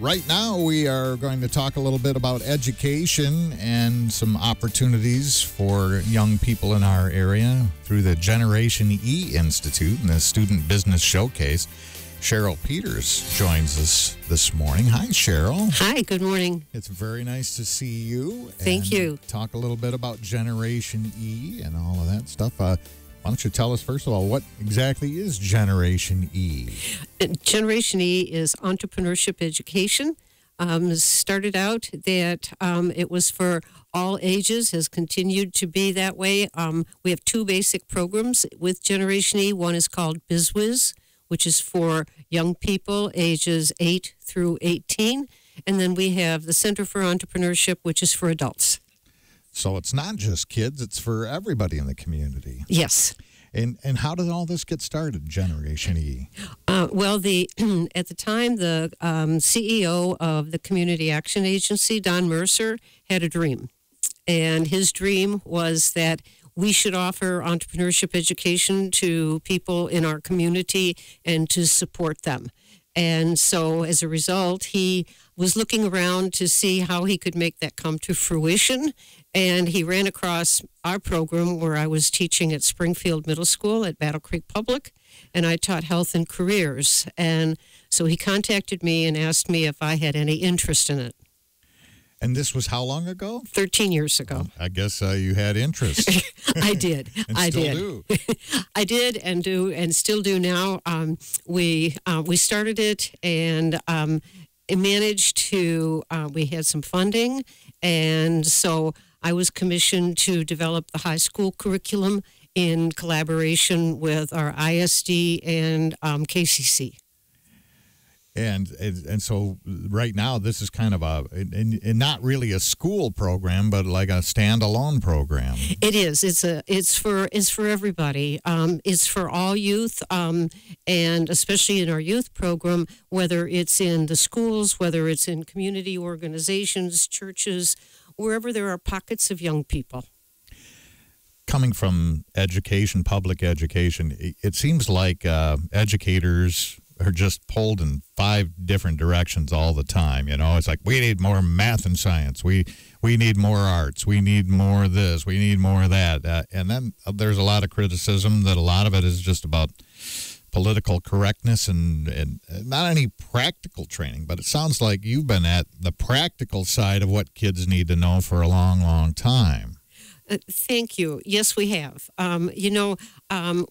Right now, we are going to talk a little bit about education and some opportunities for young people in our area through the Generation E Institute and the Student Business Showcase. Cheryl Peters joins us this morning. Hi, Cheryl. Hi, good morning. It's very nice to see you. Thank you. Talk a little bit about Generation E and all of that stuff. Why don't you tell us, first of all, what exactly is Generation E? Generation E is entrepreneurship education. Started out that it was for all ages, has continued to be that way. We have two basic programs with Generation E. One is called BizWiz, which is for young people ages 8 through 18. And then we have the Center for Entrepreneurship, which is for adults. So it's not just kids, it's for everybody in the community. Yes. And how did all this get started, Generation E? Well, at the time, the CEO of the Community Action Agency, Don Mercer, had a dream. And his dream was that we should offer entrepreneurship education to people in our community and to support them. And so as a result, he was looking around to see how he could make that come to fruition. And he ran across our program where I was teaching at Springfield Middle School at Battle Creek Public, and I taught health and careers. And so he contacted me and asked me if I had any interest in it. And this was how long ago? 13 years ago. I guess you had interest. I did. I do. I did and do and still do now. We started it and it managed to, we had some funding. And so I was commissioned to develop the high school curriculum in collaboration with our ISD and KCC. And so right now this is kind of and not really a school program, but like a standalone program. It is. It's for everybody. It's for all youth, and especially in our youth program, whether it's in the schools, whether it's in community organizations, churches, wherever there are pockets of young people. Coming from education, public education, it seems like educators are just pulled in 5 different directions all the time. You know, it's like, we need more math and science. We need more arts. We need more of this. We need more of that. And then there's a lot of criticism that a lot of it is just about political correctness and not any practical training. But it sounds like you've been at the practical side of what kids need to know for a long, long time. Thank you. Yes, we have.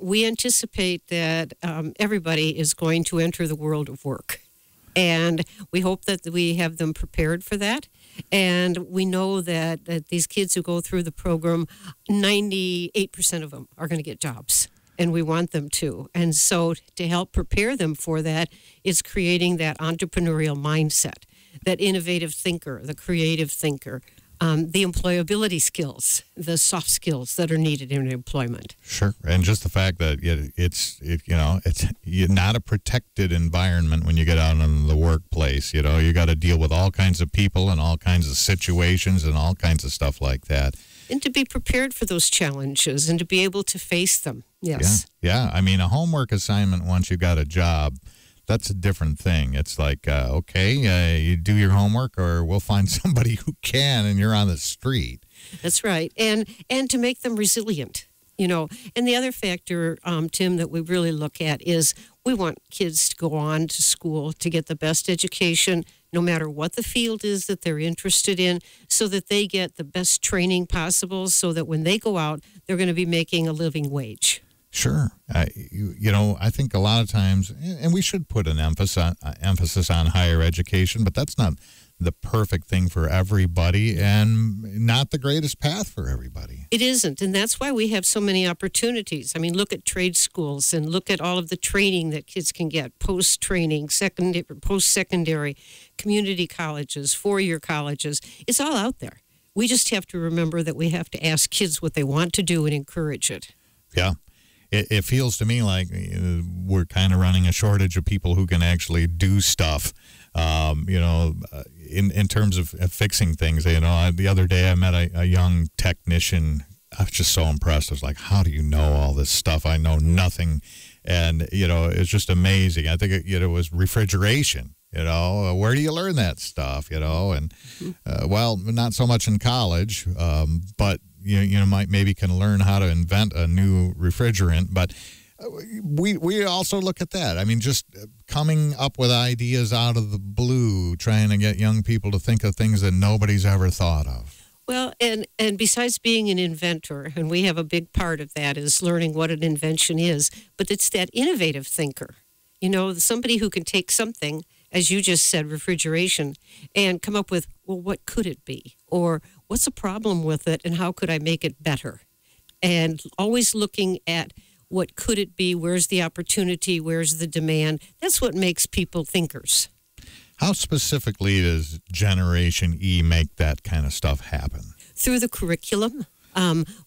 We anticipate that everybody is going to enter the world of work. And we hope that we have them prepared for that. And we know that these kids who go through the program, 98% of them are going to get jobs. And we want them to. And so to help prepare them for that, it's creating that entrepreneurial mindset, that innovative thinker, the creative thinker. The employability skills, the soft skills that are needed in employment. Sure, and just the fact that it's not a protected environment when you get out in the workplace. You know, you got to deal with all kinds of people and all kinds of situations and all kinds of stuff like that. And to be prepared for those challenges and to be able to face them. Yes. Yeah. I mean, a homework assignment once you got a job, that's a different thing. It's like, you do your homework or we'll find somebody who can and you're on the street. That's right. And to make them resilient, you know. And the other factor, Tim, that we really look at is we want kids to go on to school to get the best education, no matter what the field is that they're interested in, so that they get the best training possible so that when they go out, they're going to be making a living wage. Sure. I think a lot of times, and we should put an emphasis on higher education, but that's not the perfect thing for everybody and not the greatest path for everybody. It isn't, and that's why we have so many opportunities. I mean, look at trade schools and look at all of the training that kids can get, post-training, post-secondary, community colleges, four-year colleges. It's all out there. We just have to remember that we have to ask kids what they want to do and encourage it. Yeah. It feels to me like we're kind of running a shortage of people who can actually do stuff, in terms of fixing things. The other day I met a young technician. I was just so impressed. I was like, how do you know all this stuff? I know nothing. And, it's just amazing. I think it was refrigeration. You know, where do you learn that stuff? You know, and well, not so much in college, but you know, maybe can learn how to invent a new refrigerant. But we also look at that. I mean, just coming up with ideas out of the blue, trying to get young people to think of things that nobody's ever thought of. Well, and besides being an inventor, and we have a big part of that is learning what an invention is, but it's that innovative thinker. You know, somebody who can take something, as you just said, refrigeration, and come up with, well, what could it be? Or what's the problem with it, and how could I make it better? And always looking at what could it be, where's the opportunity, where's the demand. That's what makes people thinkers. How specifically does Generation E make that kind of stuff happen? Through the curriculum.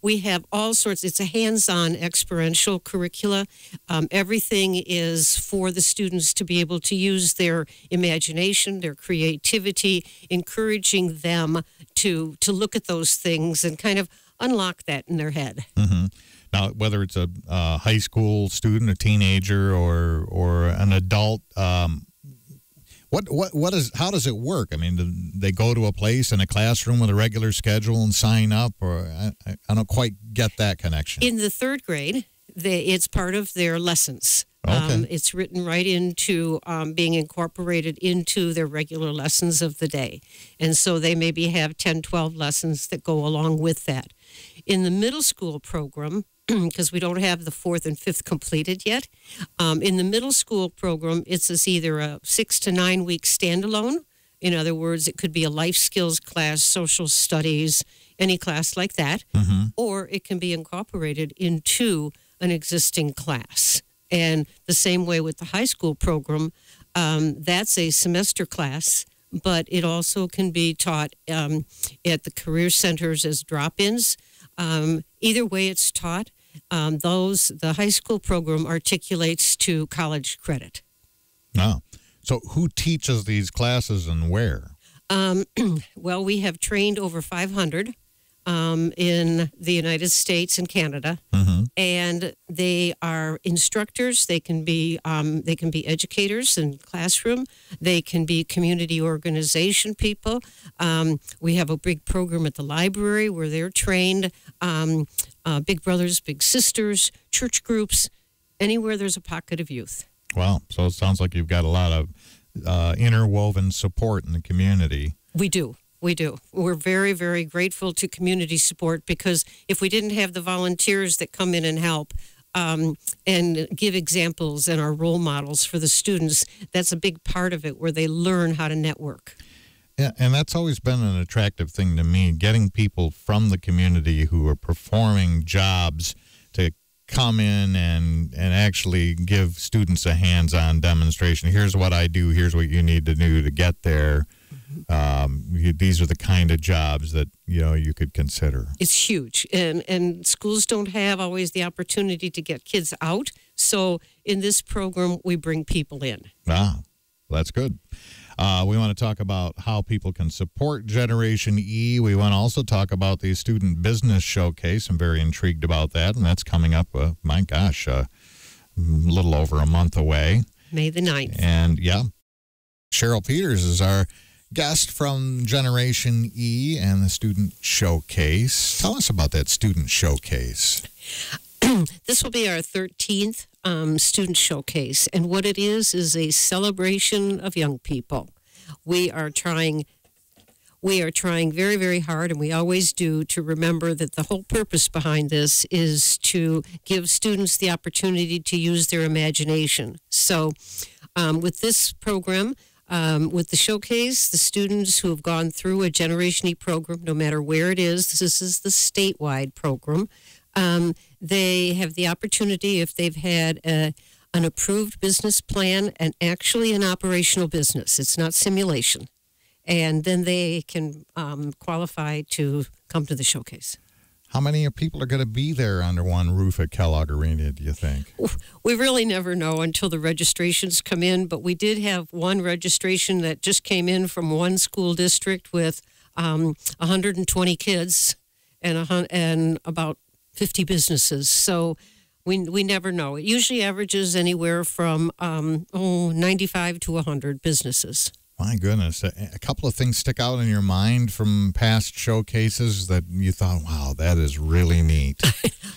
We have all sorts. It's a hands-on experiential curricula. Everything is for the students to be able to use their imagination, their creativity, encouraging them to look at those things and kind of unlock that in their head. Mm-hmm. Now, whether it's a high school student, a teenager, or an adult, how does it work? I mean, do they go to a place in a classroom with a regular schedule and sign up, or I don't quite get that connection. In the third grade, it's part of their lessons. Okay. It's written right into being incorporated into their regular lessons of the day. And so they maybe have 10, 12 lessons that go along with that. In the middle school program, because we don't have the fourth and fifth completed yet. In the middle school program, it's either a 6 to 9 week standalone. In other words, it could be a life skills class, social studies, any class like that. Mm-hmm. Or it can be incorporated into an existing class. And the same way with the high school program, that's a semester class, but it also can be taught at the career centers as drop-ins. Either way it's taught, the high school program articulates to college credit. Oh. So who teaches these classes and where? Well, we have trained over 500 in the United States and Canada, mm-hmm. and they are instructors. They can be educators in classroom. They can be community organization people. We have a big program at the library where they're trained. Big brothers, big sisters, church groups, anywhere there's a pocket of youth. Wow. So it sounds like you've got a lot of interwoven support in the community. We do. We do. We're very, very grateful to community support because if we didn't have the volunteers that come in and help and give examples and are role models for the students, that's a big part of it where they learn how to network. Yeah, and that's always been an attractive thing to me, getting people from the community who are performing jobs to come in and actually give students a hands-on demonstration. Here's what I do. Here's what you need to do to get there. These are the kind of jobs that you could consider. It's huge, and schools don't have always the opportunity to get kids out. So in this program, we bring people in. Ah, that's good. We want to talk about how people can support Generation E. We want to also talk about the Student Business Showcase. I'm very intrigued about that, and that's coming up, a little over a month away. May the 9th. And, yeah, Cheryl Peters is our guest from Generation E and the Student Showcase. Tell us about that Student Showcase. This will be our 13th Student Showcase, and what it is a celebration of young people. We are trying very, very hard, and we always do, to remember that the whole purpose behind this is to give students the opportunity to use their imagination. So with this program, with the showcase, the students who have gone through a Generation E program, no matter where it is, this is the statewide program, they have the opportunity, if they've had an approved business plan and actually an operational business, it's not simulation, and then they can qualify to come to the showcase. How many people are going to be there under one roof at Kellogg Arena, do you think? We really never know until the registrations come in, but we did have one registration that just came in from one school district with 120 kids and about 50 businesses. So We never know. It usually averages anywhere from 95 to 100 businesses. My goodness. A couple of things stick out in your mind from past showcases that you thought, wow, that is really neat.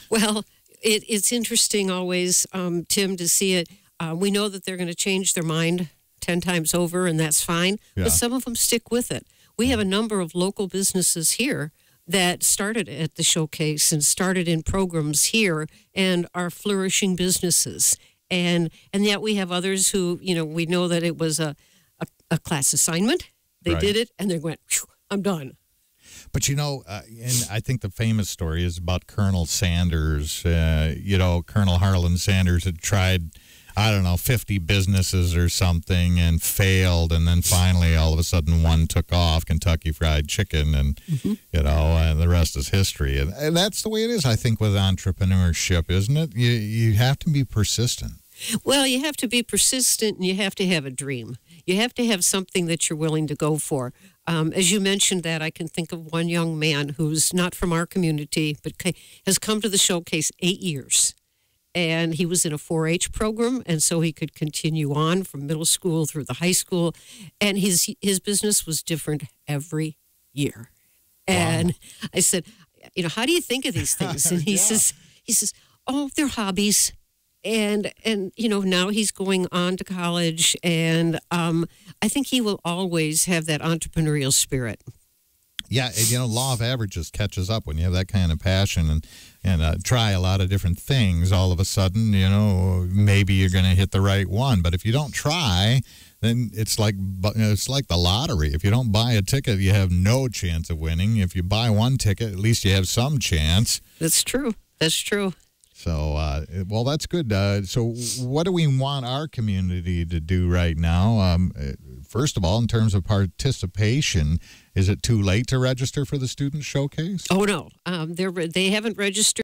Well, it's interesting always, Tim, to see it. We know that they're going to change their mind 10 times over, and that's fine. Yeah. But some of them stick with it. We have a number of local businesses here that started at the showcase and started in programs here and are flourishing businesses. And yet we have others who, we know that it was a class assignment. They Right. did it, and they went, "Phew, I'm done." But, and I think the famous story is about Colonel Sanders. Colonel Harlan Sanders had tried, 50 businesses or something and failed. And then finally, all of a sudden, one took off, Kentucky Fried Chicken, and, and the rest is history. And that's the way it is, I think, with entrepreneurship, isn't it? You have to be persistent. Well, you have to be persistent, and you have to have a dream. You have to have something that you're willing to go for. As you mentioned that, I can think of one young man who's not from our community, but has come to the showcase 8 years. And he was in a 4-H program, and so he could continue on from middle school through the high school. And his business was different every year. And wow. I said, how do you think of these things? And he says, oh, they're hobbies. And now he's going on to college, and I think he will always have that entrepreneurial spirit. Yeah, law of averages catches up when you have that kind of passion and try a lot of different things. All of a sudden, maybe you're going to hit the right one. But if you don't try, then it's like the lottery. If you don't buy a ticket, you have no chance of winning. If you buy one ticket, at least you have some chance. That's true. That's true. So, that's good. So what do we want our community to do right now? First of all, in terms of participation, is it too late to register for the Student Showcase? Oh, no. They haven't registered.